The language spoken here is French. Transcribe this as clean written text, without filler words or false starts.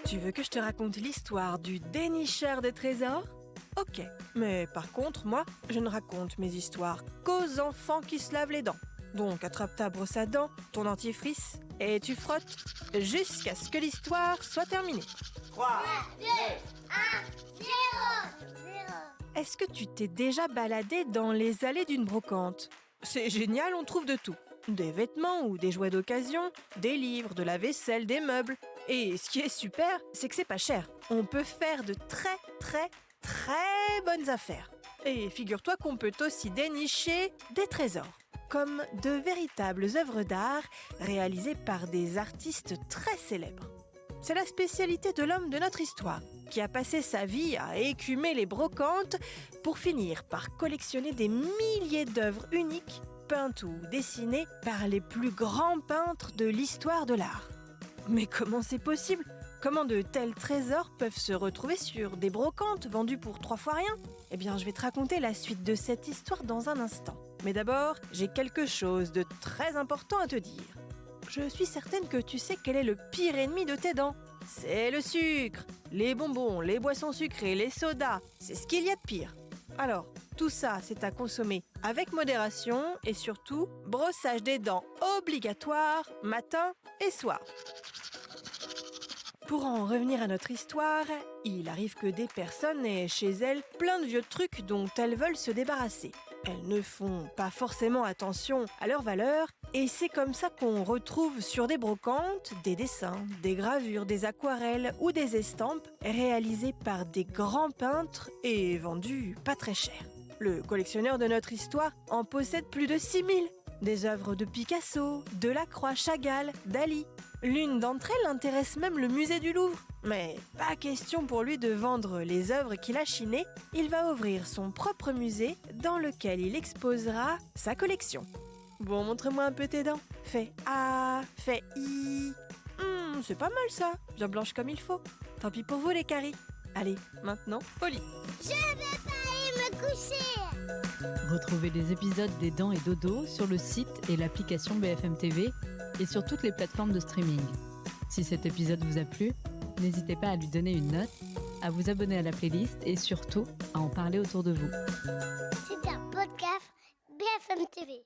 Tu veux que je te raconte l'histoire du dénicheur de trésors? Ok, mais par contre, moi, je ne raconte mes histoires qu'aux enfants qui se lavent les dents. Donc attrape ta brosse à dents, ton dentifrice, et tu frottes jusqu'à ce que l'histoire soit terminée. 3, 2, 1, 0. Est-ce que tu t'es déjà baladé dans les allées d'une brocante? C'est génial, on trouve de tout. Des vêtements ou des jouets d'occasion, des livres, de la vaisselle, des meubles. Et ce qui est super, c'est que c'est pas cher. On peut faire de très bonnes affaires. Et figure-toi qu'on peut aussi dénicher des trésors, comme de véritables œuvres d'art réalisées par des artistes très célèbres. C'est la spécialité de l'homme de notre histoire, qui a passé sa vie à écumer les brocantes pour finir par collectionner des milliers d'œuvres uniques, peintes ou dessinées par les plus grands peintres de l'histoire de l'art. Mais comment c'est possible? Comment de tels trésors peuvent se retrouver sur des brocantes vendues pour 3 fois rien? Eh bien, je vais te raconter la suite de cette histoire dans un instant. Mais d'abord, j'ai quelque chose de très important à te dire. Je suis certaine que tu sais quel est le pire ennemi de tes dents. C'est le sucre, les bonbons, les boissons sucrées, les sodas. C'est ce qu'il y a de pire. Alors, tout ça, c'est à consommer avec modération et surtout, brossage des dents obligatoire matin et soir. Pour en revenir à notre histoire, il arrive que des personnes aient chez elles plein de vieux trucs dont elles veulent se débarrasser. Elles ne font pas forcément attention à leur valeur et c'est comme ça qu'on retrouve sur des brocantes des dessins, des gravures, des aquarelles ou des estampes réalisées par des grands peintres et vendus pas très cher. Le collectionneur de notre histoire en possède plus de 6000. Des œuvres de Picasso, Delacroix, Chagall, Dali. L'une d'entre elles intéresse même le musée du Louvre. Mais pas question pour lui de vendre les œuvres qu'il a chinées. Il va ouvrir son propre musée dans lequel il exposera sa collection. Bon, montre-moi un peu tes dents. Fais A, fais I. C'est pas mal ça, bien blanche comme il faut. Tant pis pour vous les caries. Allez, maintenant, au lit. Je vais pas aller me coucher. Retrouvez les épisodes des Dents et Dodo sur le site et l'application BFM TV et sur toutes les plateformes de streaming. Si cet épisode vous a plu, n'hésitez pas à lui donner une note, à vous abonner à la playlist et surtout à en parler autour de vous. C'est un podcast BFM TV.